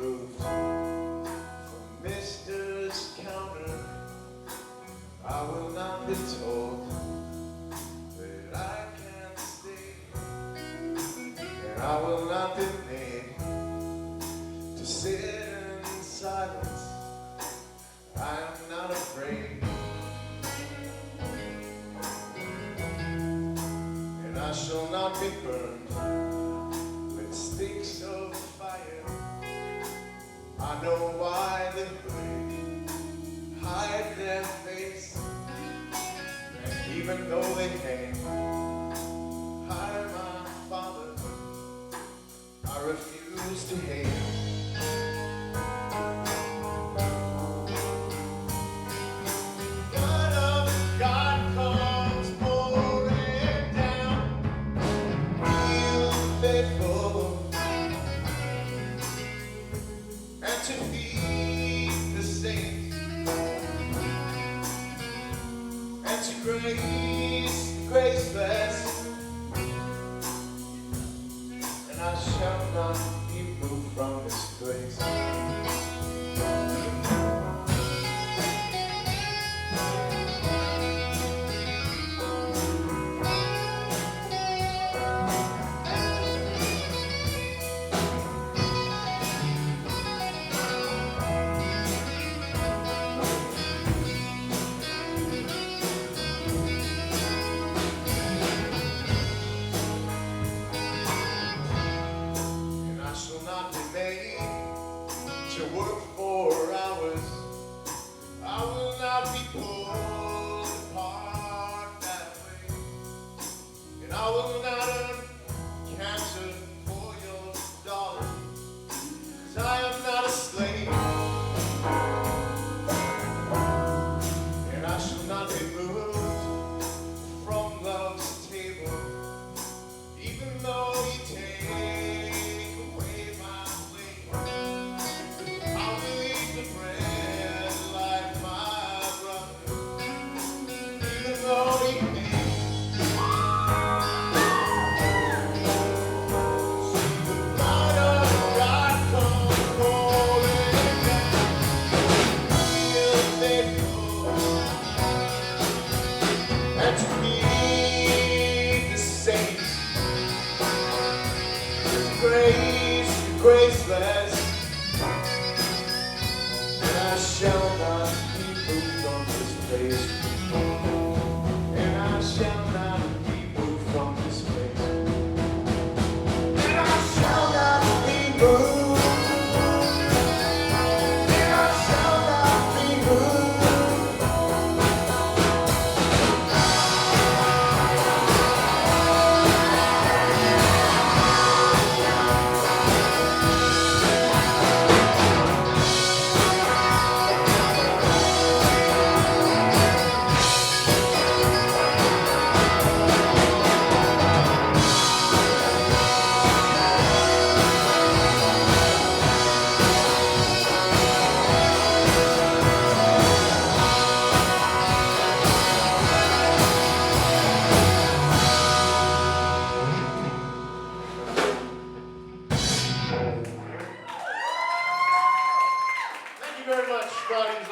removed from Mister's counter. I will not be told that I can't stay, and I will not be made to sit in silence. I am not afraid, and I shall not be burned with sticks of fire. I know why the hooded hide their face, and even though they can't hire my father, I refuse to hate him. To feed the saints and to grace the graceless, and I shall not be moved from this place. To work 4 hours, I will not be pulled apart that way, and I will not earn cancer for your dollar, 'cause I am not a slave, and I shall not be moved from love's table, even though you take away my plate. And to be the saints, grace, graceless, and I shall not be moved from this place, and I shall not be moved from this place, and I shall not be moved, and I shall not be moved. Thank you very much, Scotty's